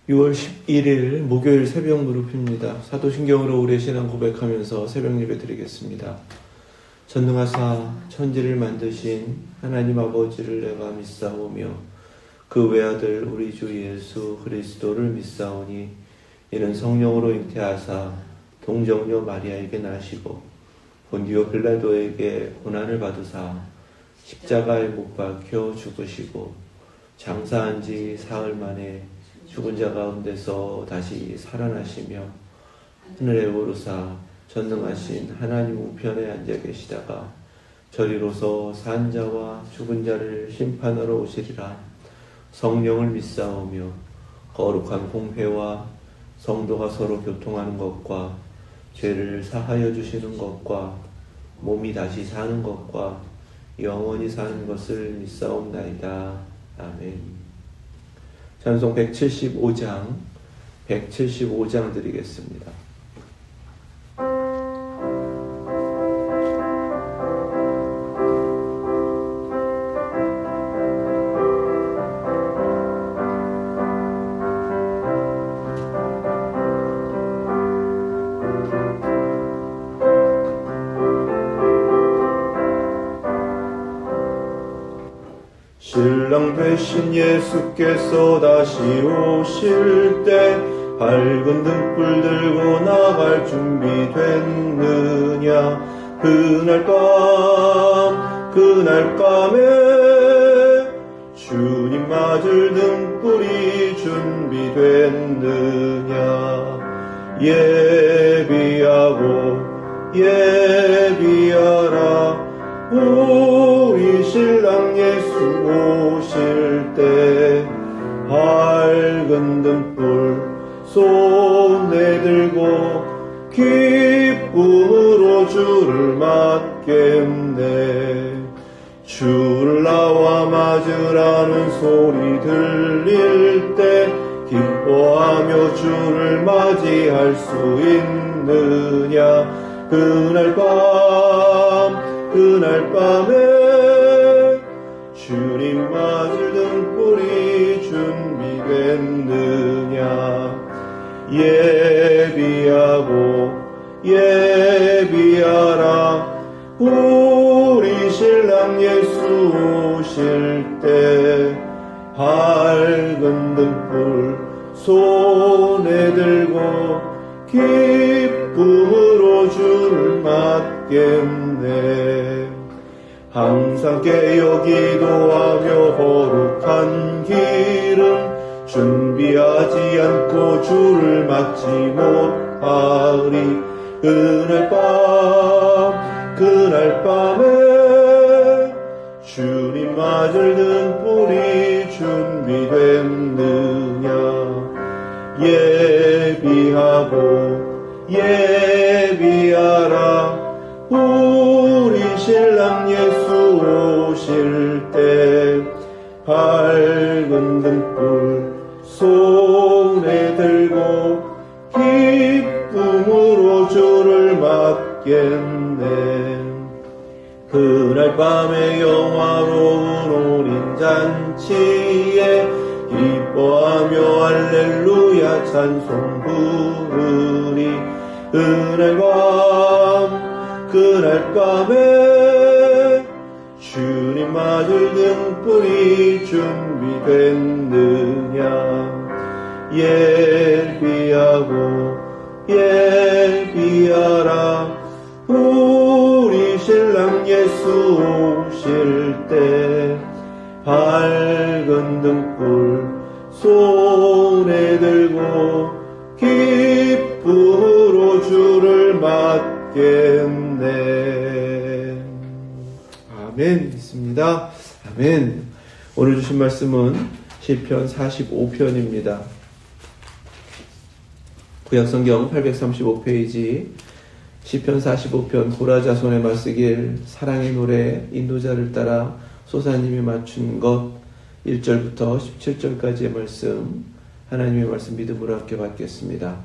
6월 11일 목요일 새벽 무릎입니다. 사도신경으로 우리의 신앙 고백하면서 새벽 예배 드리겠습니다. 전능하사 천지를 만드신 하나님 아버지를 내가 믿사오며 그 외아들 우리 주 예수 그리스도를 믿사오니 이는 성령으로 잉태하사 동정녀 마리아에게 나시고 본디오 빌라도에게 고난을 받으사 십자가에 못 박혀 죽으시고 장사한 지 사흘 만에 죽은 자 가운데서 다시 살아나시며 하늘에 오르사 전능하신 하나님 우편에 앉아 계시다가 저리로서 산 자와 죽은 자를 심판하러 오시리라. 성령을 믿사오며 거룩한 공회와 성도가 서로 교통하는 것과 죄를 사하여 주시는 것과 몸이 다시 사는 것과 영원히 사는 것을 믿사옵나이다. 아멘. 찬송 175장 드리겠습니다. 신랑 되신 예수께서 다시 오실 때 밝은 등불 들고 나갈 준비 됐느냐. 그날 밤에 주님 맞을 등불이 준비됐느냐. 예비하라 우리 신랑 예수 오실 때 밝은 등불 손에 들고 기쁨으로 주를 맞겠네. 주를 나와 맞으라는 소리 들릴 때 기뻐하며 주를 맞이할 수 있느냐. 그날 밤에 주님 맞을 등불이 준비됐느냐. 예비하라 우리 신랑 예수 오실 때 밝은 등불 손에 들고 기쁨으로 주를 맞겠네. 항상 깨어 기도하며 거룩한 길은 준비하지 않고 주를 맞지 못하리. 그날 밤에 주님 맞을 등불이 준비됐느냐. 예비하라 우리 신랑 예수 오실 때 밝은 등불 손에 들고 기쁨으로 주를 맞겠네. 그날 밤에 영화로운 올인잔치에 기뻐하며 할렐루야 찬송 부르리. 그날 밤에 주님 맞을 등불이 준비됐느냐. 예비하라 우리 신랑 예수 오실 때 밝은 등불 손에 들고 기쁨으로 주를 맞겠네. 아멘. 있습니다. 아멘. 오늘 주신 말씀은 시편 45편입니다. 구약성경 835페이지 시편 45편 고라자손의 맞쓰길 사랑의 노래 인도자를 따라 소사님이 맞춘 것 1절부터 17절까지의 말씀, 하나님의 말씀 믿음으로 함께 받겠습니다.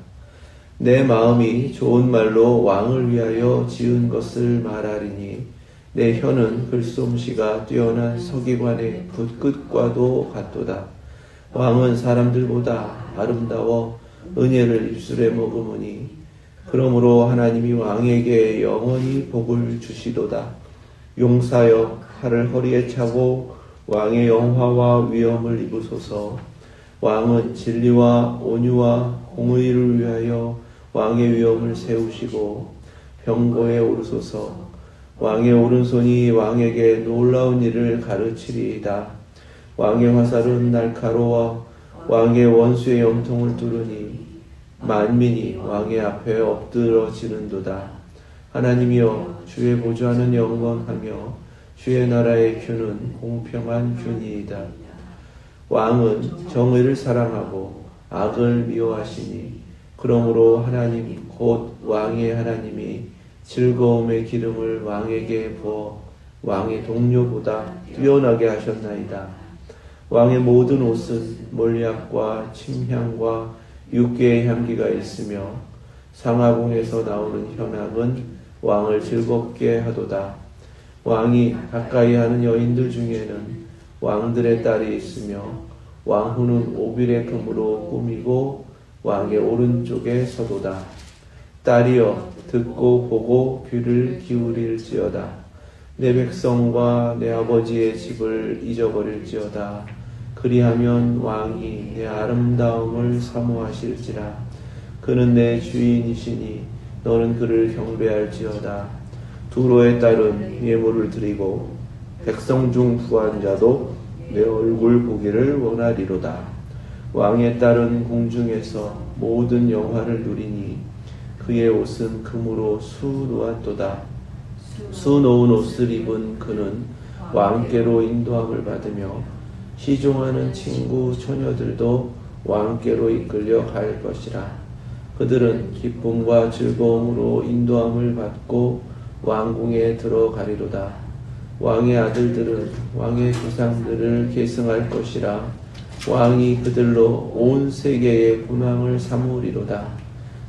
내 마음이 좋은 말로 왕을 위하여 지은 것을 말하리니 내 혀는 글솜씨가 뛰어난 서기관의 붓끝과도 같도다. 왕은 사람들보다 아름다워 은혜를 입술에 머금으니 그러므로 하나님이 왕에게 영원히 복을 주시도다. 용사여 칼을 허리에 차고 왕의 영화와 위엄을 입으소서. 왕은 진리와 온유와 공의를 위하여 왕의 위엄을 세우시고 병고에 오르소서. 왕의 오른손이 왕에게 놀라운 일을 가르치리이다. 왕의 화살은 날카로워 왕의 원수의 염통을 뚫으니 만민이 왕의 앞에 엎드러지는도다. 하나님이여 주의 보좌는 영원하며 주의 나라의 균은 공평한 균이이다. 왕은 정의를 사랑하고 악을 미워하시니 그러므로 하나님 곧 왕의 하나님이 즐거움의 기름을 왕에게 부어 왕의 동료보다 뛰어나게 하셨나이다. 왕의 모든 옷은 몰약과 침향과 육개의 향기가 있으며 상하봉에서 나오는 현악은 왕을 즐겁게 하도다. 왕이 가까이 하는 여인들 중에는 왕들의 딸이 있으며 왕후는 오빌의 금으로 꾸미고 왕의 오른쪽에 서도다. 딸이여 듣고 보고 귀를 기울일지어다. 내 백성과 내 아버지의 집을 잊어버릴지어다. 그리하면 왕이 내 아름다움을 사모하실지라. 그는 내 주인이시니 너는 그를 경배할지어다. 두로의 딸은 예물을 드리고 백성 중 부한 자도 내 얼굴 보기를 원하리로다. 왕의 딸은 공중에서 모든 영화를 누리니 그의 옷은 금으로 수놓았도다. 수놓은 옷을 입은 그는 왕께로 인도함을 받으며 시종하는 친구 처녀들도 왕께로 이끌려 갈 것이라. 그들은 기쁨과 즐거움으로 인도함을 받고 왕궁에 들어가리로다. 왕의 아들들은 왕의 조상들을 계승할 것이라. 왕이 그들로 온 세계의 군왕을 삼으리로다.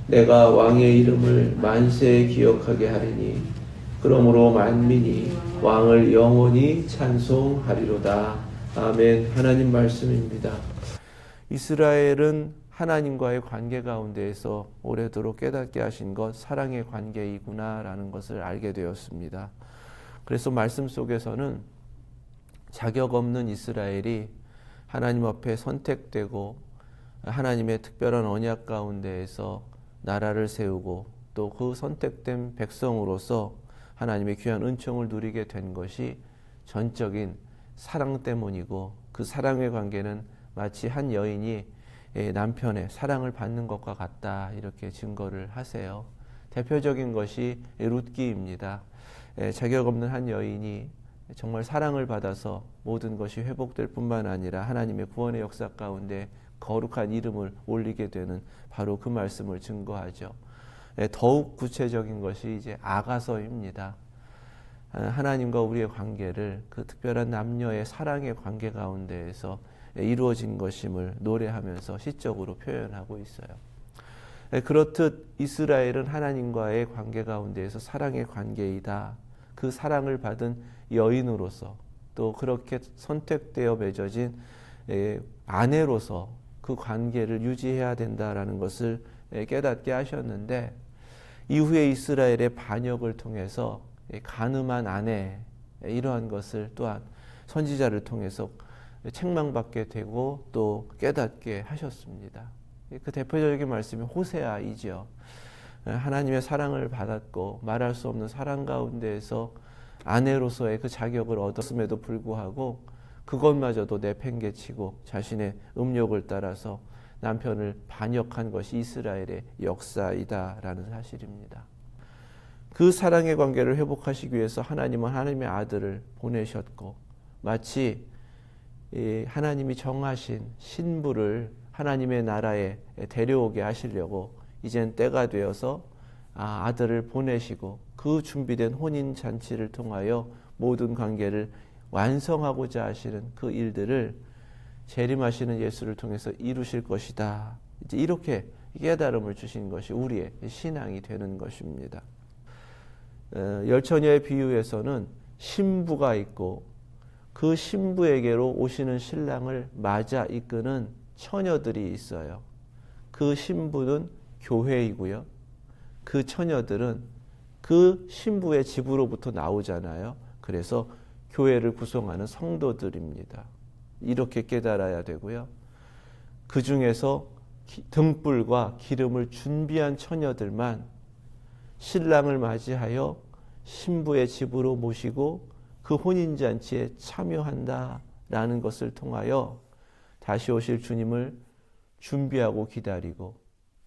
내가 왕의 이름을 만세에 기억하게 하리니 그러므로 만민이 왕을 영원히 찬송하리로다. 아멘. 하나님 말씀입니다. 이스라엘은 하나님과의 관계 가운데에서 오래도록 깨닫게 하신 것 사랑의 관계이구나라는 것을 알게 되었습니다. 그래서 말씀 속에서는 자격 없는 이스라엘이 하나님 앞에 선택되고 하나님의 특별한 언약 가운데에서 나라를 세우고 또 그 선택된 백성으로서 하나님의 귀한 은총을 누리게 된 것이 전적인 사랑 때문이고 그 사랑의 관계는 마치 한 여인이 남편의 사랑을 받는 것과 같다 이렇게 증거를 하세요. 대표적인 것이 룻기입니다. 자격 없는 한 여인이 정말 사랑을 받아서 모든 것이 회복될 뿐만 아니라 하나님의 구원의 역사 가운데 거룩한 이름을 올리게 되는 바로 그 말씀을 증거하죠. 더욱 구체적인 것이 이제 아가서입니다. 하나님과 우리의 관계를 그 특별한 남녀의 사랑의 관계 가운데에서 이루어진 것임을 노래하면서 시적으로 표현하고 있어요. 그렇듯 이스라엘은 하나님과의 관계 가운데에서 사랑의 관계이다. 그 사랑을 받은 여인으로서 또 그렇게 선택되어 맺어진 아내로서 그 관계를 유지해야 된다라는 것을 깨닫게 하셨는데 이후에 이스라엘의 반역을 통해서 간음한 아내 이러한 것을 또한 선지자를 통해서 책망받게 되고 또 깨닫게 하셨습니다. 그 대표적인 말씀이 호세아이죠. 하나님의 사랑을 받았고 말할 수 없는 사랑 가운데에서 아내로서의 그 자격을 얻었음에도 불구하고 그것마저도 내팽개치고 자신의 음욕을 따라서 남편을 반역한 것이 이스라엘의 역사이다라는 사실입니다. 그 사랑의 관계를 회복하시기 위해서 하나님은 하나님의 아들을 보내셨고 마치 하나님이 정하신 신부를 하나님의 나라에 데려오게 하시려고 이젠 때가 되어서 아들을 보내시고 그 준비된 혼인잔치를 통하여 모든 관계를 완성하고자 하시는 그 일들을 재림하시는 예수를 통해서 이루실 것이다. 이제 이렇게 깨달음을 주신 것이 우리의 신앙이 되는 것입니다. 열처녀의 비유에서는 신부가 있고 그 신부에게로 오시는 신랑을 맞아 이끄는 처녀들이 있어요. 그 신부는 교회이고요. 그 처녀들은 그 신부의 집으로부터 나오잖아요. 그래서 교회를 구성하는 성도들입니다. 이렇게 깨달아야 되고요. 그 중에서 등불과 기름을 준비한 처녀들만 신랑을 맞이하여 신부의 집으로 모시고 그 혼인잔치에 참여한다라는 것을 통하여 다시 오실 주님을 준비하고 기다리고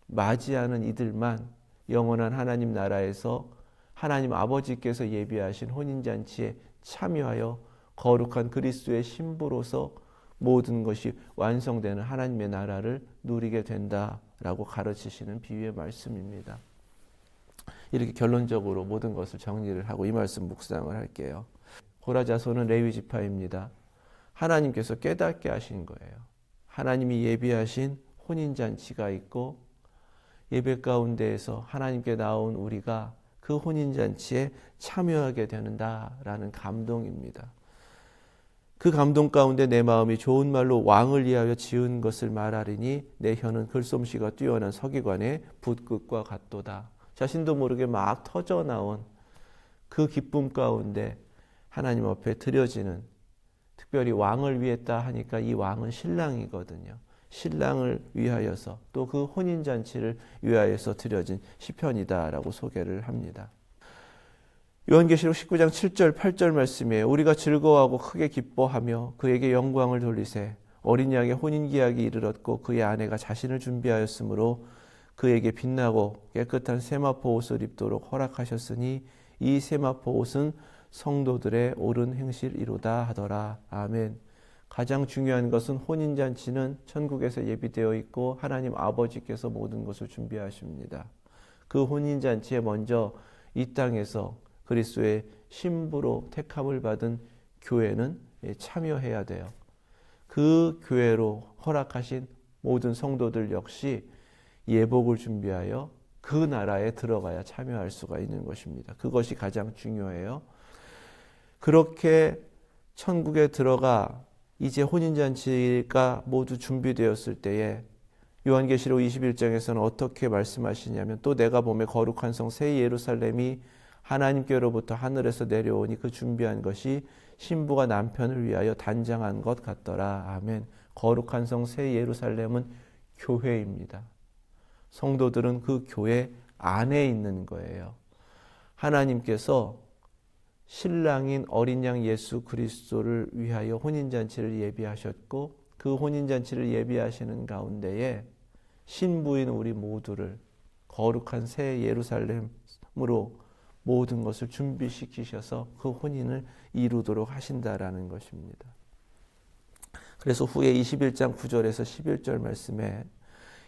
맞이하는 이들만 영원한 하나님 나라에서 하나님 아버지께서 예비하신 혼인잔치에 참여하여 거룩한 그리스도의 신부로서 모든 것이 완성되는 하나님의 나라를 누리게 된다라고 가르치시는 비유의 말씀입니다. 이렇게 결론적으로 모든 것을 정리를 하고 이 말씀 묵상을 할게요. 고라 자손은 레위 지파입니다. 하나님께서 깨닫게 하신 거예요. 하나님이 예비하신 혼인잔치가 있고 예배 가운데에서 하나님께 나온 우리가 그 혼인잔치에 참여하게 되는다라는 감동입니다. 그 감동 가운데 내 마음이 좋은 말로 왕을 위하여 지은 것을 말하리니 내 혀는 글솜씨가 뛰어난 서기관의 붓끝과 같도다. 자신도 모르게 막 터져나온 그 기쁨 가운데 하나님 앞에 드려지는, 특별히 왕을 위했다 하니까 이 왕은 신랑이거든요. 신랑을 위하여서 또 그 혼인잔치를 위하여서 드려진 시편이다라고 소개를 합니다. 요한계시록 19장 7절 8절 말씀이에요. 우리가 즐거워하고 크게 기뻐하며 그에게 영광을 돌리세. 어린 양의 혼인기약이 이르렀고 그의 아내가 자신을 준비하였으므로 그에게 빛나고 깨끗한 세마포 옷을 입도록 허락하셨으니 이 세마포 옷은 성도들의 옳은 행실이로다 하더라. 아멘. 가장 중요한 것은 혼인잔치는 천국에서 예비되어 있고 하나님 아버지께서 모든 것을 준비하십니다. 그 혼인잔치에 먼저 이 땅에서 그리스도의 신부로 택함을 받은 교회는 참여해야 돼요. 그 교회로 허락하신 모든 성도들 역시 예복을 준비하여 그 나라에 들어가야 참여할 수가 있는 것입니다. 그것이 가장 중요해요. 그렇게 천국에 들어가 이제 혼인잔치가 모두 준비되었을 때에 요한계시록 21장에서는 어떻게 말씀하시냐면 또 내가 보매 거룩한 성 새 예루살렘이 하나님께로부터 하늘에서 내려오니 그 준비한 것이 신부가 남편을 위하여 단장한 것 같더라. 아멘. 거룩한 성 새 예루살렘은 교회입니다. 성도들은 그 교회 안에 있는 거예요. 하나님께서 신랑인 어린 양 예수 그리스도를 위하여 혼인잔치를 예비하셨고 그 혼인잔치를 예비하시는 가운데에 신부인 우리 모두를 거룩한 새 예루살렘으로 모든 것을 준비시키셔서 그 혼인을 이루도록 하신다라는 것입니다. 그래서 후에 21장 9절에서 11절 말씀에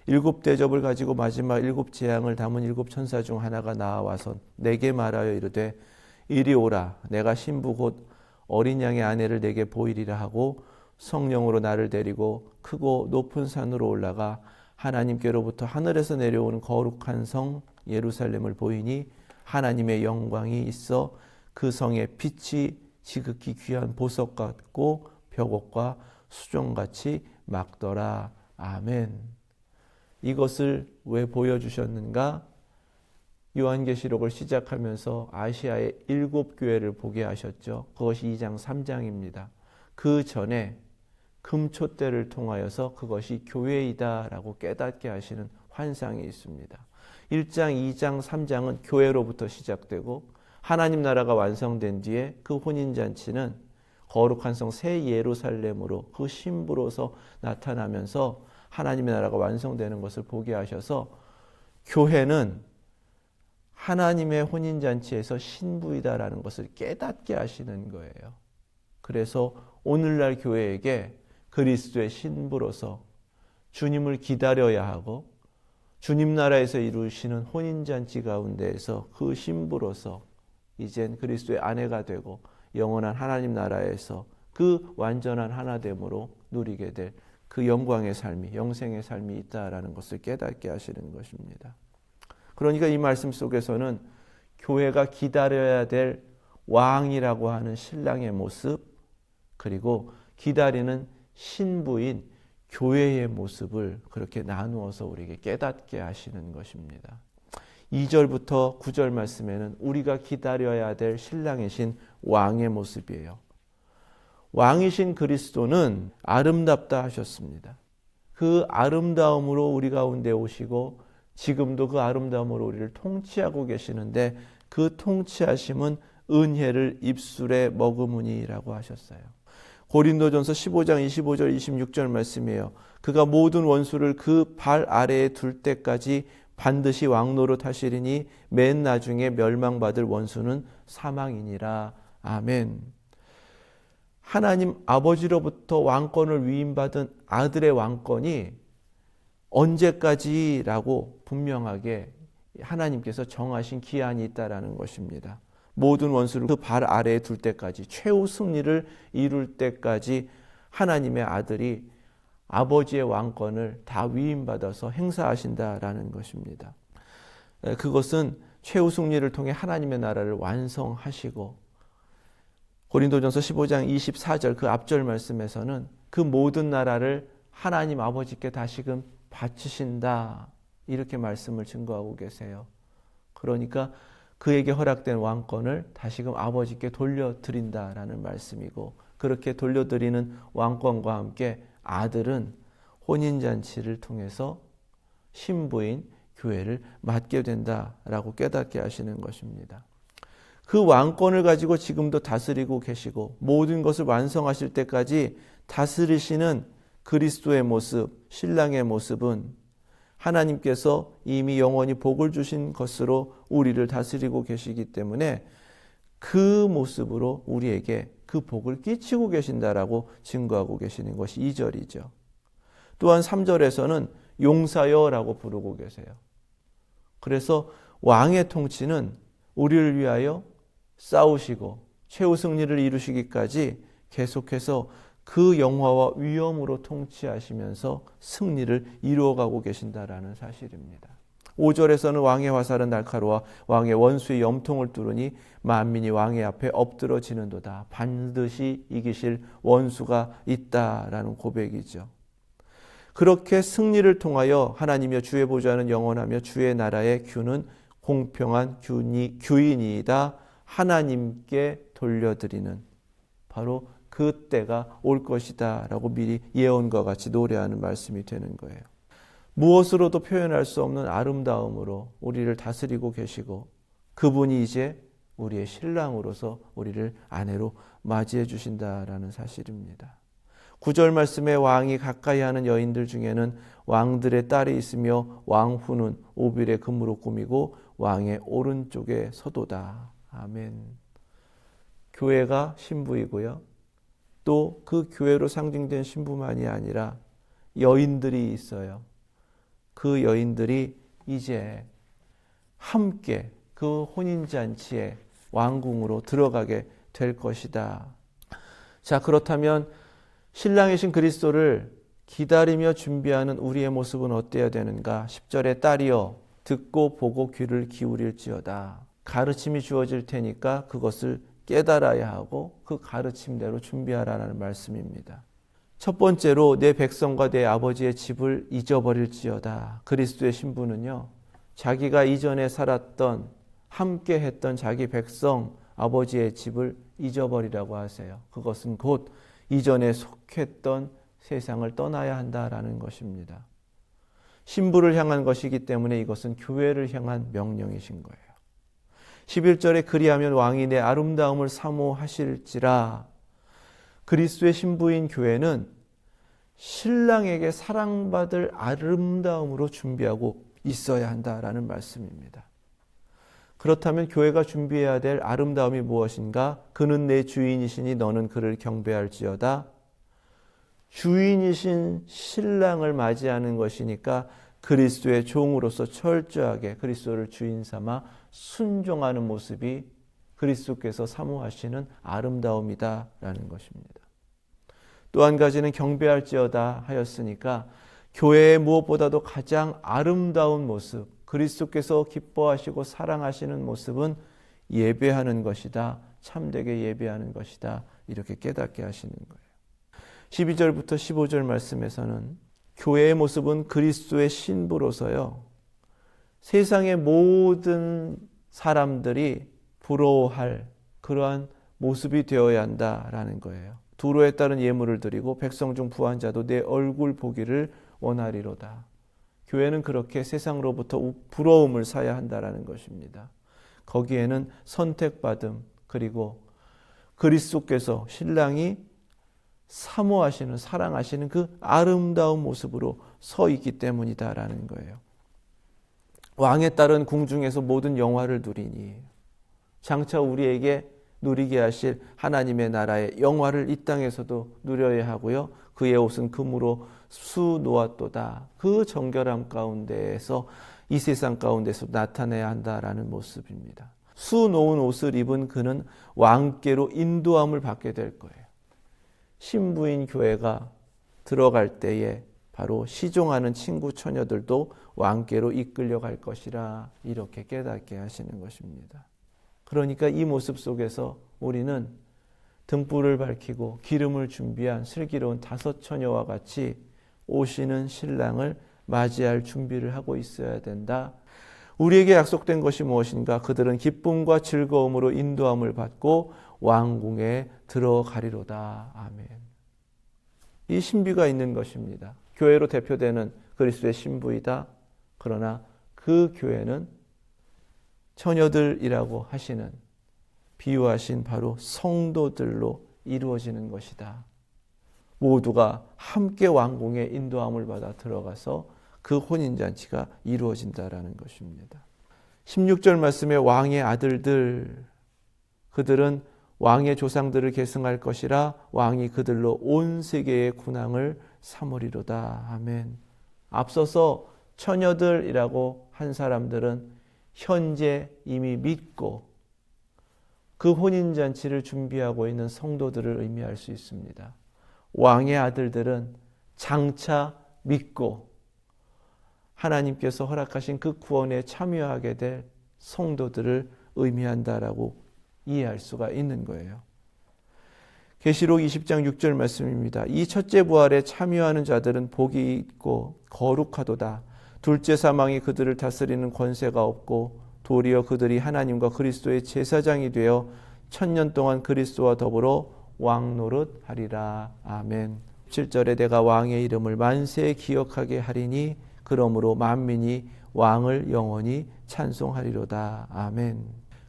일곱 대접을 가지고 마지막 일곱 재앙을 담은 일곱 천사 중 하나가 나와서 내게 말하여 이르되 이리 오라. 내가 신부 곧 어린 양의 아내를 내게 보이리라 하고 성령으로 나를 데리고 크고 높은 산으로 올라가 하나님께로부터 하늘에서 내려오는 거룩한 성 예루살렘을 보이니 하나님의 영광이 있어 그 성의 빛이 지극히 귀한 보석 같고 벽옥과 수종같이 막더라. 아멘. 이것을 왜 보여주셨는가? 요한계시록을 시작하면서 아시아의 7교회를 보게 하셨죠. 그것이 2장 3장입니다. 그 전에 금초대를 통하여서 그것이 교회이다라고 깨닫게 하시는 환상이 있습니다. 1장, 2장, 3장은 교회로부터 시작되고 하나님 나라가 완성된 뒤에 그 혼인잔치는 거룩한 성 새 예루살렘으로 그 신부로서 나타나면서 하나님의 나라가 완성되는 것을 보게 하셔서 교회는 하나님의 혼인잔치에서 신부이다라는 것을 깨닫게 하시는 거예요. 그래서 오늘날 교회에게 그리스도의 신부로서 주님을 기다려야 하고 주님 나라에서 이루시는 혼인잔치 가운데에서 그 신부로서 이젠 그리스도의 아내가 되고 영원한 하나님 나라에서 그 완전한 하나됨으로 누리게 될 그 영광의 삶이, 영생의 삶이 있다라는 것을 깨닫게 하시는 것입니다. 그러니까 이 말씀 속에서는 교회가 기다려야 될 왕이라고 하는 신랑의 모습, 그리고 기다리는 신부인 교회의 모습을 그렇게 나누어서 우리에게 깨닫게 하시는 것입니다. 2절부터 9절 말씀에는 우리가 기다려야 될 신랑이신 왕의 모습이에요. 왕이신 그리스도는 아름답다 하셨습니다. 그 아름다움으로 우리 가운데 오시고 지금도 그 아름다움으로 우리를 통치하고 계시는데 그 통치하심은 은혜를 입술에 머금으니라고 하셨어요. 고린도전서 15장 25절 26절 말씀이에요. 그가 모든 원수를 그 발 아래에 둘 때까지 반드시 왕노릇 하시리니 맨 나중에 멸망받을 원수는 사망이니라. 아멘. 하나님 아버지로부터 왕권을 위임받은 아들의 왕권이 언제까지라고 분명하게 하나님께서 정하신 기한이 있다라는 것입니다. 모든 원수를 그 발 아래에 둘 때까지, 최후 승리를 이룰 때까지 하나님의 아들이 아버지의 왕권을 다 위임받아서 행사하신다라는 것입니다. 그것은 최후 승리를 통해 하나님의 나라를 완성하시고, 고린도전서 15장 24절 그 앞절 말씀에서는 그 모든 나라를 하나님 아버지께 다시금 바치신다, 이렇게 말씀을 증거하고 계세요. 그러니까 그에게 허락된 왕권을 다시금 아버지께 돌려드린다라는 말씀이고, 그렇게 돌려드리는 왕권과 함께 아들은 혼인잔치를 통해서 신부인 교회를 맡게 된다라고 깨닫게 하시는 것입니다. 그 왕권을 가지고 지금도 다스리고 계시고 모든 것을 완성하실 때까지 다스리시는 그리스도의 모습, 신랑의 모습은 하나님께서 이미 영원히 복을 주신 것으로 우리를 다스리고 계시기 때문에 그 모습으로 우리에게 그 복을 끼치고 계신다라고 증거하고 계시는 것이 2절이죠. 또한 3절에서는 용사여라고 부르고 계세요. 그래서 왕의 통치는 우리를 위하여 싸우시고 최후 승리를 이루시기까지 계속해서 그 영화와 위엄으로 통치하시면서 승리를 이루어가고 계신다라는 사실입니다. 5절에서는 왕의 화살은 날카로워 왕의 원수의 염통을 뚫으니 만민이 왕의 앞에 엎드러지는도다. 반드시 이기실 원수가 있다라는 고백이죠. 그렇게 승리를 통하여 하나님이여 주의 보좌는 영원하며 주의 나라의 규는 공평한 규인이다. 하나님께 돌려드리는 바로 그 때가 올 것이다 라고 미리 예언과 같이 노래하는 말씀이 되는 거예요. 무엇으로도 표현할 수 없는 아름다움으로 우리를 다스리고 계시고 그분이 이제 우리의 신랑으로서 우리를 아내로 맞이해 주신다라는 사실입니다. 9절 말씀에 왕이 가까이 하는 여인들 중에는 왕들의 딸이 있으며 왕후는 오빌의 금으로 꾸미고 왕의 오른쪽에 서도다. 아멘. 교회가 신부이고요. 또 그 교회로 상징된 신부만이 아니라 여인들이 있어요. 그 여인들이 이제 함께 그 혼인잔치에 왕궁으로 들어가게 될 것이다. 자, 그렇다면 신랑이신 그리스도를 기다리며 준비하는 우리의 모습은 어때야 되는가? 10절에 딸이여 듣고 보고 귀를 기울일지어다. 가르침이 주어질 테니까 그것을 깨달아야 하고 그 가르침대로 준비하라는 말씀입니다. 첫 번째로 내 백성과 내 아버지의 집을 잊어버릴지어다. 그리스도의 신부는요, 자기가 이전에 살았던 함께 했던 자기 백성 아버지의 집을 잊어버리라고 하세요. 그것은 곧 이전에 속했던 세상을 떠나야 한다라는 것입니다. 신부를 향한 것이기 때문에 이것은 교회를 향한 명령이신 거예요. 11절에 그리하면 왕이 내 아름다움을 사모하실지라. 그리스도의 신부인 교회는 신랑에게 사랑받을 아름다움으로 준비하고 있어야 한다라는 말씀입니다. 그렇다면 교회가 준비해야 될 아름다움이 무엇인가? 그는 내 주인이시니 너는 그를 경배할지어다. 주인이신 신랑을 맞이하는 것이니까 그리스도의 종으로서 철저하게 그리스도를 주인 삼아 순종하는 모습이 그리스도께서 사모하시는 아름다움이다라는 것입니다. 또 한 가지는 경배할지어다 하였으니까 교회의 무엇보다도 가장 아름다운 모습, 그리스도께서 기뻐하시고 사랑하시는 모습은 예배하는 것이다, 참되게 예배하는 것이다. 이렇게 깨닫게 하시는 거예요. 12절부터 15절 말씀에서는 교회의 모습은 그리스도의 신부로서요, 세상의 모든 사람들이 부러워할 그러한 모습이 되어야 한다라는 거예요. 두로에 따른 예물을 드리고 백성 중 부한 자도 내 얼굴 보기를 원하리로다. 교회는 그렇게 세상으로부터 부러움을 사야 한다라는 것입니다. 거기에는 선택받음, 그리고 그리스도께서 신랑이 사모하시는, 사랑하시는 그 아름다운 모습으로 서 있기 때문이다라는 거예요. 왕에 따른 궁중에서 모든 영화를 누리니 장차 우리에게 누리게 하실 하나님의 나라의 영화를 이 땅에서도 누려야 하고요. 그의 옷은 금으로 수놓았도다. 그 정결함 가운데에서 이 세상 가운데서 나타내야 한다라는 모습입니다. 수놓은 옷을 입은 그는 왕께로 인도함을 받게 될 거예요. 신부인 교회가 들어갈 때에 바로 시종하는 친구 처녀들도 왕께로 이끌려갈 것이라 이렇게 깨닫게 하시는 것입니다. 그러니까 이 모습 속에서 우리는 등불을 밝히고 기름을 준비한 슬기로운 5 처녀와 같이 오시는 신랑을 맞이할 준비를 하고 있어야 된다. 우리에게 약속된 것이 무엇인가? 그들은 기쁨과 즐거움으로 인도함을 받고 왕궁에 들어가리로다. 아멘. 이 신비가 있는 것입니다. 교회로 대표되는 그리스도의 신부이다. 그러나 그 교회는 처녀들이라고 하시는, 비유하신 바로 성도들로 이루어지는 것이다. 모두가 함께 왕궁의 인도함을 받아 들어가서 그 혼인잔치가 이루어진다라는 것입니다. 16절 말씀에 왕의 아들들, 그들은 왕의 조상들을 계승할 것이라 왕이 그들로 온 세계의 군왕을 삼으리로다. 아멘. 앞서서 처녀들이라고 한 사람들은 현재 이미 믿고 그 혼인잔치를 준비하고 있는 성도들을 의미할 수 있습니다. 왕의 아들들은 장차 믿고 하나님께서 허락하신 그 구원에 참여하게 될 성도들을 의미한다라고 이해할 수가 있는 거예요. 계시록 20장 6절 말씀입니다. 이 첫째 부활에 참여하는 자들은 복이 있고 거룩하도다. 둘째 사망이 그들을 다스리는 권세가 없고 도리어 그들이 하나님과 그리스도의 제사장이 되어 1000년 동안 그리스도와 더불어 왕노릇 하리라. 아멘. 7절에 내가 왕의 이름을 만세에 기억하게 하리니 그러므로 만민이 왕을 영원히 찬송하리로다. 아멘.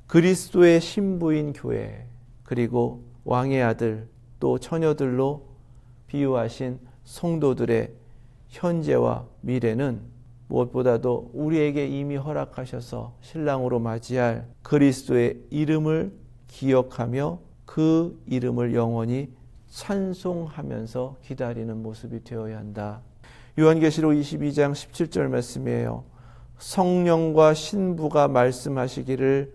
그리스도의 신부인 교회, 그리고 왕의 아들, 또 처녀들로 비유하신 성도들의 현재와 미래는 무엇보다도 우리에게 이미 허락하셔서 신랑으로 맞이할 그리스도의 이름을 기억하며 그 이름을 영원히 찬송하면서 기다리는 모습이 되어야 한다. 요한계시록 22장 17절 말씀이에요. 성령과 신부가 말씀하시기를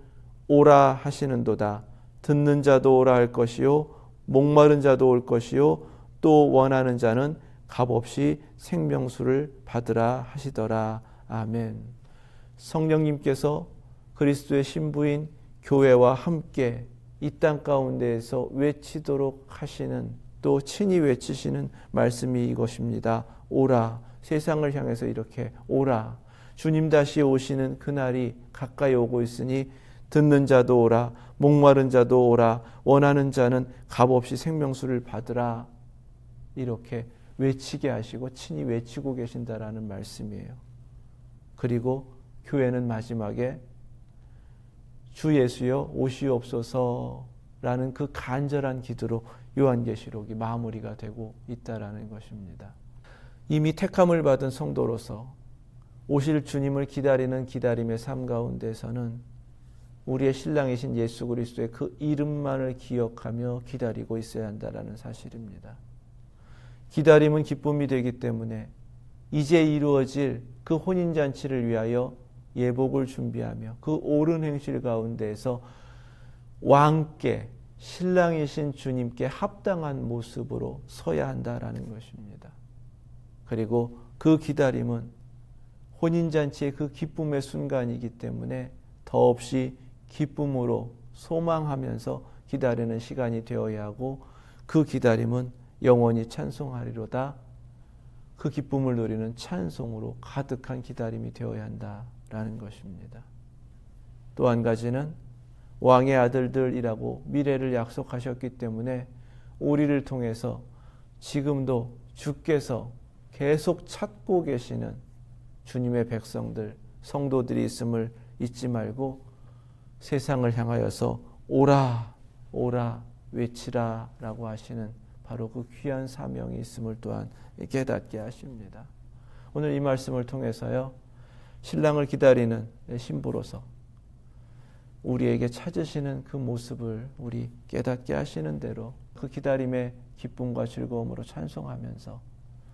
오라 하시는도다. 듣는 자도 오라 할 것이요 목마른 자도 올 것이요 또 원하는 자는 값없이 생명수를 받으라 하시더라. 아멘. 성령님께서 그리스도의 신부인 교회와 함께 이 땅 가운데에서 외치도록 하시는, 또 친히 외치시는 말씀이 이것입니다. 오라. 세상을 향해서 이렇게 오라. 주님 다시 오시는 그날이 가까이 오고 있으니 듣는 자도 오라, 목마른 자도 오라, 원하는 자는 값없이 생명수를 받으라. 이렇게 외치게 하시고 친히 외치고 계신다라는 말씀이에요. 그리고 교회는 마지막에 주 예수여 오시옵소서라는 그 간절한 기도로 요한계시록이 마무리가 되고 있다라는 것입니다. 이미 택함을 받은 성도로서 오실 주님을 기다리는 기다림의 삶 가운데서는 우리의 신랑이신 예수 그리스도의 그 이름만을 기억하며 기다리고 있어야 한다라는 사실입니다. 기다림은 기쁨이 되기 때문에 이제 이루어질 그 혼인잔치를 위하여 예복을 준비하며 그 옳은 행실 가운데에서 왕께, 신랑이신 주님께 합당한 모습으로 서야 한다라는 것입니다. 그리고 그 기다림은 혼인잔치의 그 기쁨의 순간이기 때문에 더없이 기쁨으로 소망하면서 기다리는 시간이 되어야 하고 그 기다림은 영원히 찬송하리로다. 그 기쁨을 누리는 찬송으로 가득한 기다림이 되어야 한다라는 것입니다. 또 한 가지는 왕의 아들들이라고 미래를 약속하셨기 때문에 우리를 통해서 지금도 주께서 계속 찾고 계시는 주님의 백성들, 성도들이 있음을 잊지 말고 세상을 향하여서 오라 오라 외치라 라고 하시는 바로 그 귀한 사명이 있음을 또한 깨닫게 하십니다. 오늘 이 말씀을 통해서요, 신랑을 기다리는 신부로서 우리에게 찾으시는 그 모습을 우리 깨닫게 하시는 대로 그 기다림의 기쁨과 즐거움으로 찬송하면서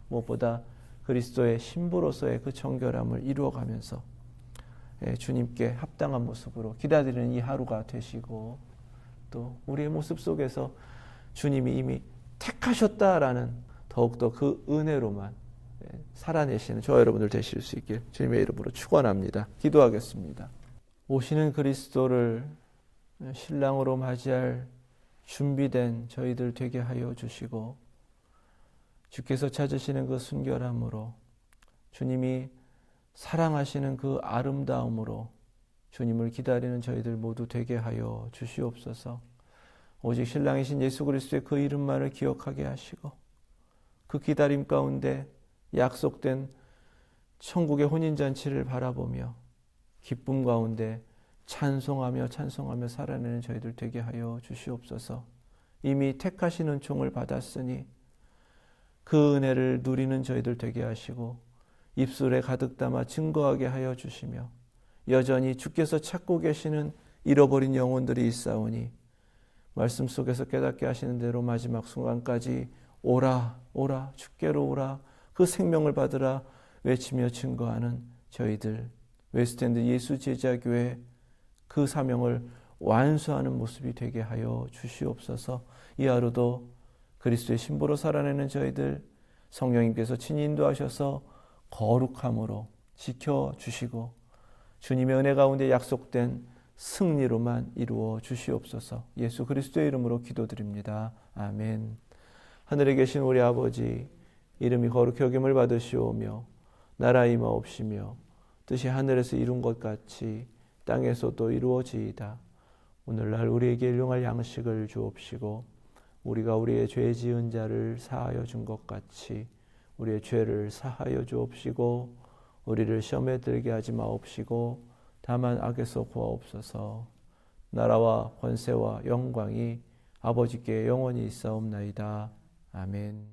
무엇보다 그리스도의 신부로서의 그 정결함을 이루어가면서 주님께 합당한 모습으로 기다리는 이 하루가 되시고, 또 우리의 모습 속에서 주님이 이미 택하셨다라는 더욱더 그 은혜로만 살아내시는 저와 여러분들 되실 수 있길 주님의 이름으로 축원합니다. 기도하겠습니다. 오시는 그리스도를 신랑으로 맞이할 준비된 저희들 되게 하여 주시고, 주께서 찾으시는 그 순결함으로, 주님이 사랑하시는 그 아름다움으로 주님을 기다리는 저희들 모두 되게 하여 주시옵소서. 오직 신랑이신 예수 그리스도의 그 이름만을 기억하게 하시고, 그 기다림 가운데 약속된 천국의 혼인잔치를 바라보며 기쁨 가운데 찬송하며 살아내는 저희들 되게 하여 주시옵소서. 이미 택하신 은총을 받았으니 그 은혜를 누리는 저희들 되게 하시고, 입술에 가득 담아 증거하게 하여 주시며, 여전히 주께서 찾고 계시는 잃어버린 영혼들이 있사오니 말씀 속에서 깨닫게 하시는 대로 마지막 순간까지 오라 오라 주께로 오라 그 생명을 받으라 외치며 증거하는 저희들 웨스트엔드 예수 제자교회 그 사명을 완수하는 모습이 되게 하여 주시옵소서. 이 하루도 그리스도의 신부로 살아내는 저희들 성령님께서 친히 인도하셔서 거룩함으로 지켜주시고 주님의 은혜 가운데 약속된 승리로만 이루어 주시옵소서. 예수 그리스도의 이름으로 기도드립니다. 아멘. 하늘에 계신 우리 아버지, 이름이 거룩히 여김을 받으시오며 나라 임하옵시며 뜻이 하늘에서 이룬 것 같이 땅에서도 이루어지이다. 오늘날 우리에게 일용할 양식을 주옵시고, 우리가 우리의 죄 지은 자를 사하여 준 것 같이 우리의 죄를 사하여 주옵시고, 우리를 시험에 들게 하지 마옵시고 다만 악에서 구하옵소서. 나라와 권세와 영광이 아버지께 영원히 있사옵나이다. 아멘.